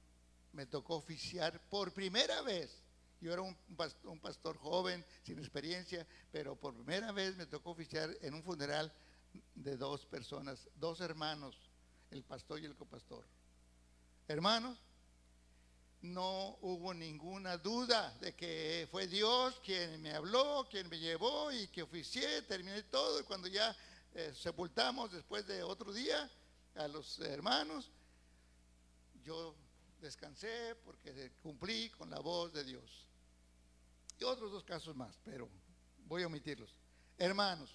me tocó oficiar por primera vez. Yo era un pastor joven, sin experiencia, pero por primera vez me tocó oficiar en un funeral de dos personas, dos hermanos, el pastor y el copastor. Hermanos, no hubo ninguna duda de que fue Dios quien me habló, quien me llevó y que oficié, terminé todo. Y cuando ya sepultamos después de otro día a los hermanos, yo descansé porque cumplí con la voz de Dios. Y otros dos casos más, pero voy a omitirlos. Hermanos,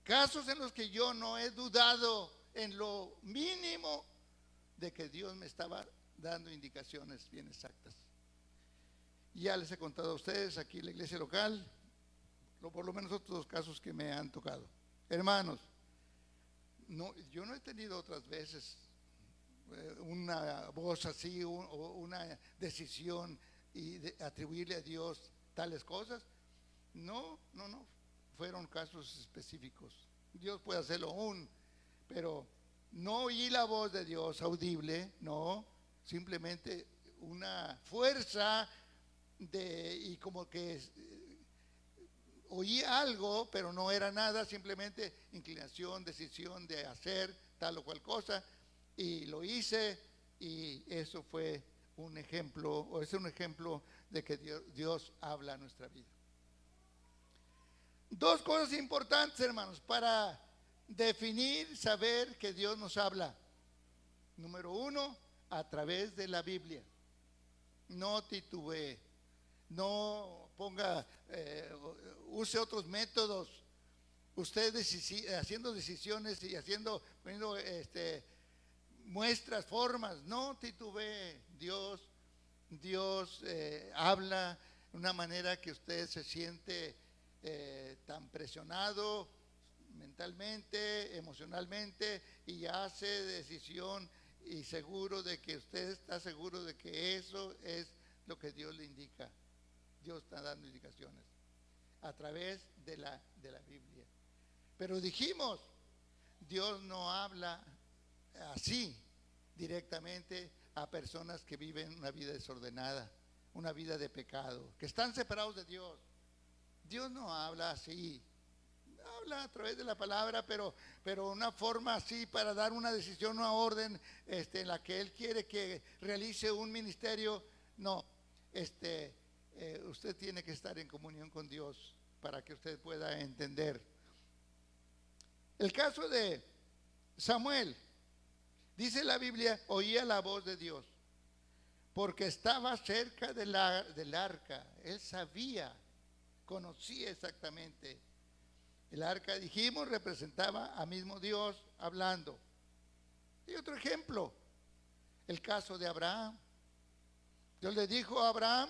casos en los que yo no he dudado en lo mínimo de que Dios me estaba dando indicaciones bien exactas. Ya les he contado a ustedes aquí en la iglesia local, por lo menos otros dos casos que me han tocado. Hermanos, yo no he tenido otras veces una voz así o una decisión y atribuirle a Dios tales cosas. No, fueron casos específicos. Dios puede hacerlo aún, pero no oí la voz de Dios audible, no, simplemente una fuerza y como que oí algo, pero no era nada, simplemente inclinación, decisión de hacer tal o cual cosa, y lo hice, y eso fue un ejemplo, o es un ejemplo de que Dios habla a nuestra vida. Dos cosas importantes, hermanos, para definir, saber que Dios nos habla. Número uno, a través de la Biblia. No titubee, no ponga, use otros métodos. Usted haciendo decisiones y poniendo muestras, formas, no titubee. Dios habla de una manera que usted se siente tan presionado mentalmente, emocionalmente, y hace decisión y seguro de que usted está seguro de que eso es lo que Dios le indica. Dios está dando indicaciones a través de la Biblia. Pero dijimos, Dios no habla así directamente a personas que viven una vida desordenada, una vida de pecado, que están separados de Dios. Dios no habla así. Habla a través de la palabra, pero una forma así para dar una decisión, una orden en la que Él quiere que realice un ministerio. No, usted tiene que estar en comunión con Dios para que usted pueda entender. El caso de Samuel, dice la Biblia, oía la voz de Dios, porque estaba cerca del arca. Él sabía, conocía exactamente. El arca, dijimos, representaba a mismo Dios hablando. Y otro ejemplo, el caso de Abraham. Dios le dijo a Abraham,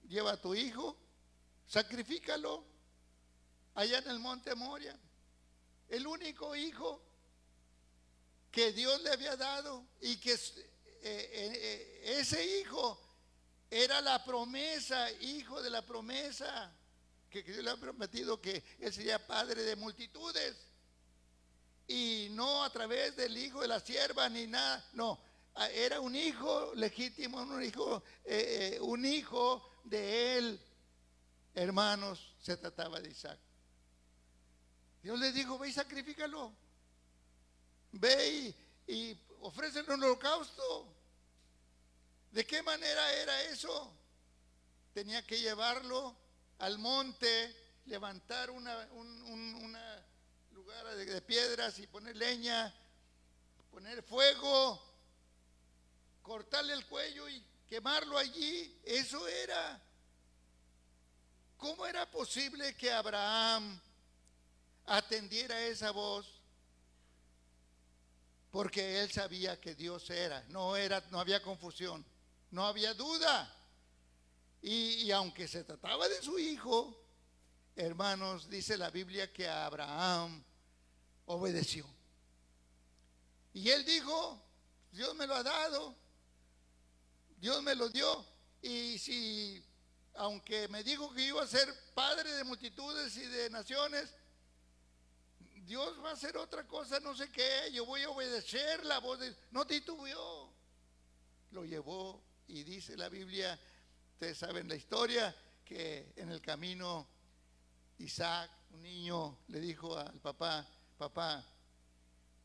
lleva a tu hijo, sacrifícalo allá en el monte Moria. El único hijo que Dios le había dado, y que ese hijo era la promesa, hijo de la promesa, que Dios le ha prometido que él sería padre de multitudes, y no a través del hijo de la sierva ni nada, no, era un hijo legítimo, un hijo de él. Hermanos, se trataba de Isaac. Dios le dijo, ve y sacrifícalo, ve y ofrécele un holocausto. ¿De qué manera era eso? Tenía que llevarlo al monte, levantar un lugar de piedras y poner leña, poner fuego, cortarle el cuello y quemarlo allí. Eso era. ¿Cómo era posible que Abraham atendiera esa voz? Porque él sabía que Dios era, no había confusión, no había duda. Y aunque se trataba de su hijo, hermanos, dice la Biblia que Abraham obedeció. Y él dijo, Dios me lo ha dado, Dios me lo dio. Y si, aunque me dijo que iba a ser padre de multitudes y de naciones, Dios va a hacer otra cosa, no sé qué, yo voy a obedecer la voz de Dios. No titubeó. lo llevó, y dice la Biblia, ustedes saben la historia, que en el camino Isaac, un niño, le dijo al papá: papá,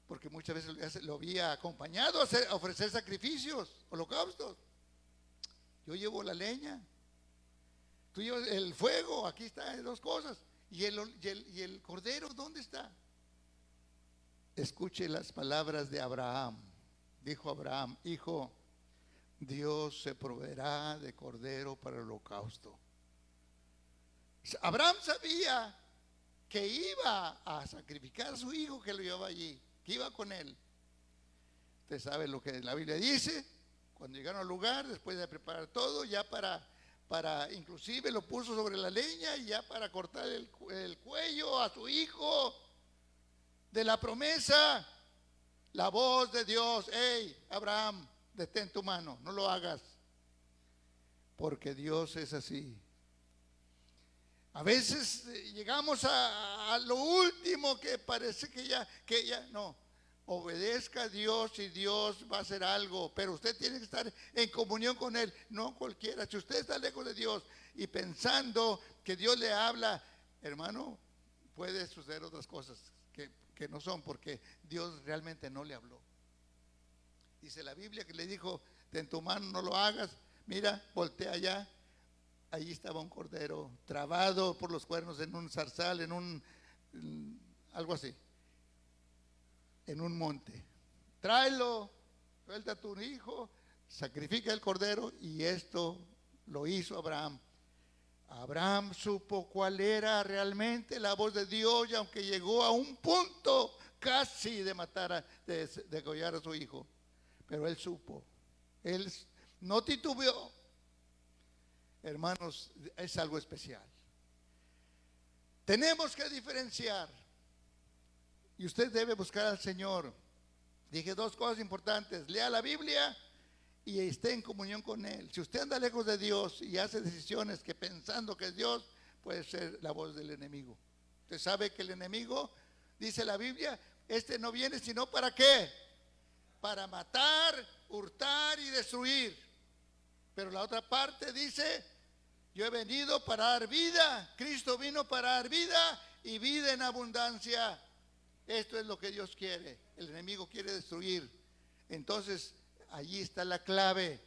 porque muchas veces lo había acompañado a ofrecer sacrificios, holocaustos. Yo llevo la leña, tú llevas el fuego, aquí está, hay dos cosas. ¿Y el cordero dónde está? Escuche las palabras de Abraham. Dijo Abraham: hijo, Dios se proveerá de cordero para el holocausto. Abraham sabía que iba a sacrificar a su hijo, que lo llevaba allí, que iba con él. Usted sabe lo que la Biblia dice. Cuando llegaron al lugar, después de preparar todo, ya para inclusive lo puso sobre la leña, y ya para cortar el cuello a su hijo de la promesa, la voz de Dios: hey, Abraham, detén tu mano, no lo hagas, porque Dios es así. A veces llegamos a lo último, que parece que ya no. Obedezca a Dios y Dios va a hacer algo, pero usted tiene que estar en comunión con Él, no cualquiera. Si usted está lejos de Dios y pensando que Dios le habla, hermano, puede suceder otras cosas que no son, porque Dios realmente no le habló. Dice la Biblia que le dijo: en tu mano no lo hagas, mira, voltea allá. Allí estaba un cordero trabado por los cuernos en un zarzal, algo así, en un monte. Tráelo, suelta a tu hijo, sacrifica el cordero. Y esto lo hizo Abraham. Abraham supo cuál era realmente la voz de Dios, y aunque llegó a un punto casi de matar, de degollar a su hijo, pero él supo, él no titubeó. Hermanos, es algo especial. Tenemos que diferenciar, y usted debe buscar al Señor. Dije dos cosas importantes: lea la Biblia y esté en comunión con Él. Si usted anda lejos de Dios y hace decisiones que pensando que es Dios, puede ser la voz del enemigo. Usted sabe que el enemigo, dice la Biblia, no viene sino ¿para qué? Para matar, hurtar y destruir. Pero la otra parte dice: yo he venido para dar vida. Cristo vino para dar vida, y vida en abundancia. Esto es lo que Dios quiere. El enemigo quiere destruir. Entonces, allí está la clave: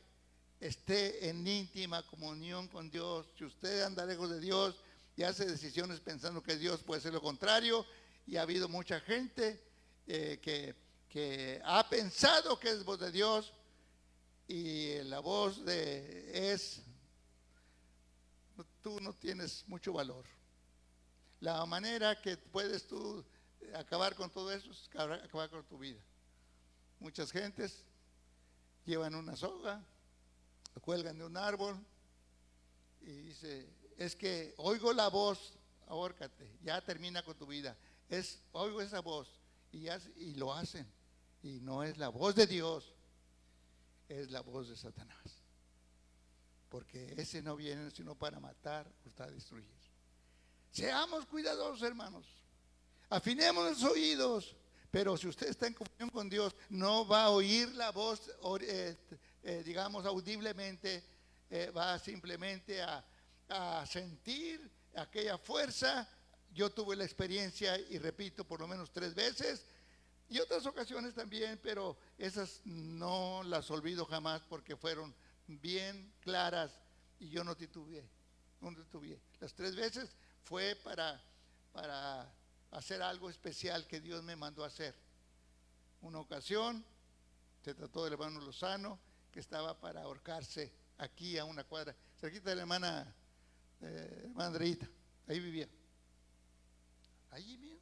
esté en íntima comunión con Dios. Si usted anda lejos de Dios y hace decisiones pensando que Dios, puede ser lo contrario. Y ha habido mucha gente que ha pensado que es voz de Dios, y la voz tú no tienes mucho valor. La manera que puedes tú acabar con todo eso es acabar con tu vida. Muchas gentes llevan una soga, lo cuelgan de un árbol y dice: es que oigo la voz, ahórcate, ya termina con tu vida. Oigo esa voz, y lo hacen, y no es la voz de Dios, es la voz de Satanás, porque ese no viene sino para matar, hurtar, destruir. Seamos cuidadosos, hermanos, afinemos los oídos. Pero si usted está en comunión con Dios, no va a oír la voz, digamos, audiblemente. Va simplemente a sentir aquella fuerza. Yo tuve la experiencia, y repito, por lo menos 3 veces, y otras ocasiones también, pero esas no las olvido jamás, porque fueron bien claras y yo no titubeé. Las 3 veces fue para hacer algo especial que Dios me mandó a hacer. Una ocasión se trató del hermano Lozano, que estaba para ahorcarse aquí a una cuadra, cerquita de la hermana Andreita. Ahí vivía, allí mismo,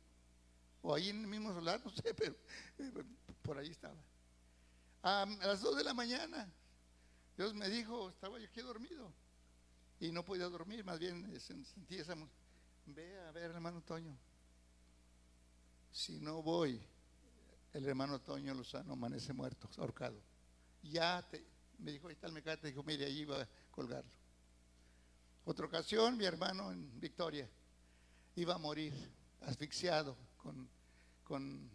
o ahí en el mismo solar, no sé, pero por ahí estaba. A las 2 de la mañana Dios me dijo, estaba yo aquí dormido y no podía dormir, más bien sentí esa: ve a ver al hermano Toño. Si no voy, el hermano Toño Lozano amanece muerto, ahorcado. Me dijo: ahí está el mecate. Dijo: mire, allí iba a colgarlo. Otra ocasión, mi hermano en Victoria iba a morir asfixiado con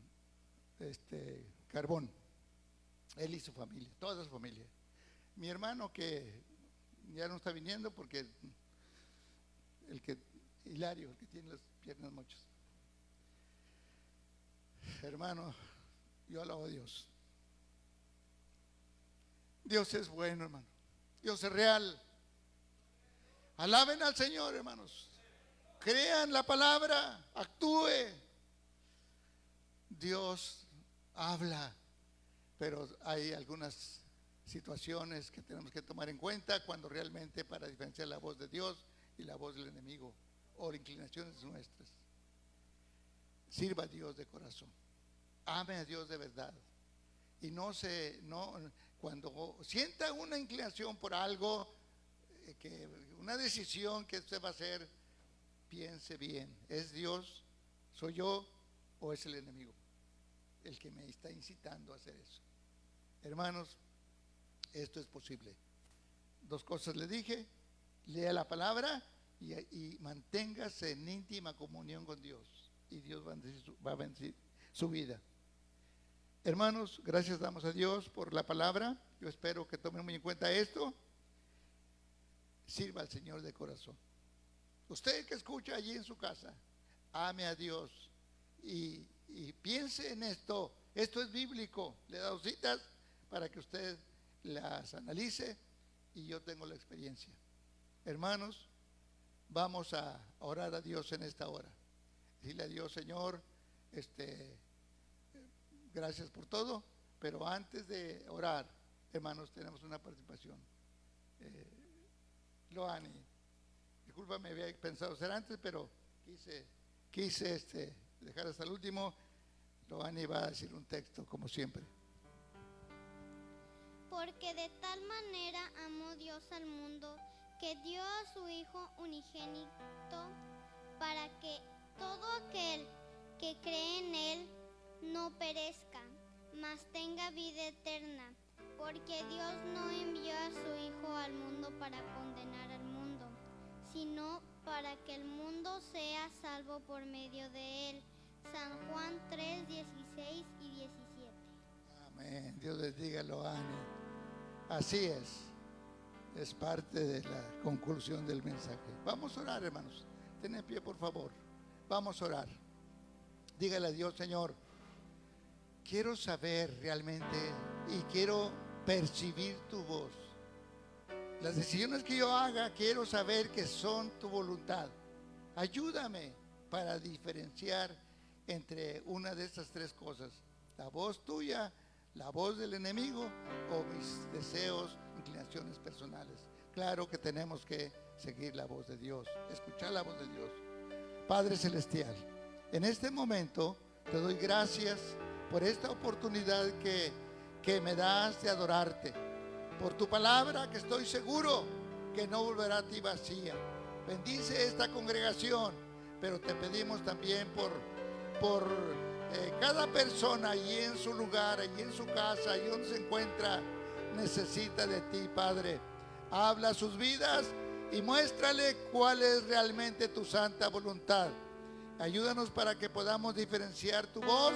carbón. Él y su familia, toda su familia. Mi hermano que ya no está viniendo porque Hilario, el que tiene las piernas mochas. Hermano, yo alabo a Dios. Dios es bueno, hermano. Dios es real. Alaben al Señor, hermanos. Crean la palabra, actúe. Dios habla, pero hay algunas situaciones que tenemos que tomar en cuenta cuando realmente para diferenciar la voz de Dios y la voz del enemigo o inclinaciones nuestras. Sirva a Dios de corazón, ame a Dios de verdad y cuando sienta una inclinación por algo, una decisión que usted va a hacer, piense bien, ¿es Dios, soy yo o es el enemigo el que me está incitando a hacer eso? Hermanos, esto es posible. Dos cosas le dije: lea la palabra y manténgase en íntima comunión con Dios, y Dios va a bendecir su vida. Hermanos, gracias damos a Dios por la palabra. Yo espero que tomen muy en cuenta esto. Sirva al Señor de corazón. Usted que escucha allí en su casa, ame a Dios y piense en esto. Esto es bíblico. Le he dado citas para que usted las analice y yo tengo la experiencia. Hermanos, vamos a orar a Dios en esta hora. Dile a Dios: Señor, gracias por todo, pero antes de orar, hermanos, tenemos una participación. Loani, discúlpame, había pensado hacer antes, pero quise dejar hasta el último. Loani va a decir un texto, como siempre. Porque de tal manera amó Dios al mundo, que dio a su Hijo unigénito, para que todo aquel que cree en Él no perezca, mas tenga vida eterna. Porque Dios no envió a su Hijo al mundo para condenar al mundo, sino para que el mundo sea salvo por medio de Él. San Juan 3, 16 y 17. Amén. Dios les diga, Loani. Así es parte de la conclusión del mensaje. Vamos a orar, hermanos. Ten en pie, por favor. Vamos a orar. Dígale a Dios: Señor, quiero saber realmente y quiero percibir tu voz. Las decisiones que yo haga, quiero saber que son tu voluntad. Ayúdame para diferenciar entre una de estas tres cosas: la voz tuya, la voz del enemigo o mis deseos, inclinaciones personales. Claro que tenemos que seguir la voz de Dios, escuchar la voz de Dios. Padre Celestial, en este momento te doy gracias por esta oportunidad que me das de adorarte, por tu palabra que estoy seguro que no volverá a ti vacía. Bendice esta congregación, pero te pedimos también por cada persona allí en su lugar, allí en su casa, allí donde se encuentra, necesita de ti, Padre. Habla sus vidas y muéstrale cuál es realmente tu santa voluntad. Ayúdanos para que podamos diferenciar tu voz,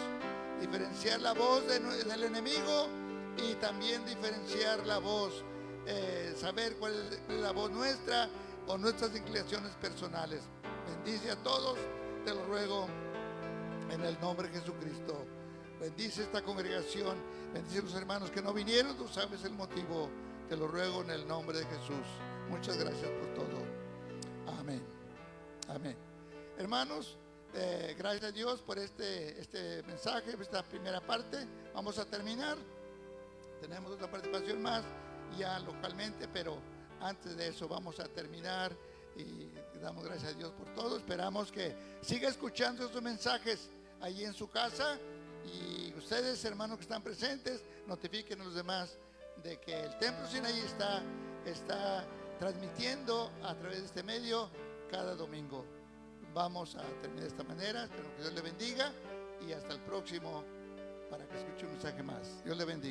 diferenciar la voz del enemigo y también diferenciar la voz, saber cuál es la voz nuestra o nuestras inclinaciones personales. Bendice a todos, te lo ruego en el nombre de Jesucristo. Bendice esta congregación, bendice a los hermanos que no vinieron, tú sabes el motivo. Te lo ruego en el nombre de Jesús. Muchas gracias por todo. Amén. Amén. Hermanos, gracias a Dios por este mensaje, esta primera parte. Vamos a terminar. Tenemos otra participación más ya localmente, pero antes de eso vamos a terminar y damos gracias a Dios por todo. Esperamos que siga escuchando estos mensajes allí en su casa, y ustedes, hermanos que están presentes, notifiquen a los demás de que el Templo Sinaí está transmitiendo a través de este medio cada domingo. Vamos a terminar de esta manera. Espero que Dios le bendiga y hasta el próximo para que escuche un mensaje más. Dios le bendiga.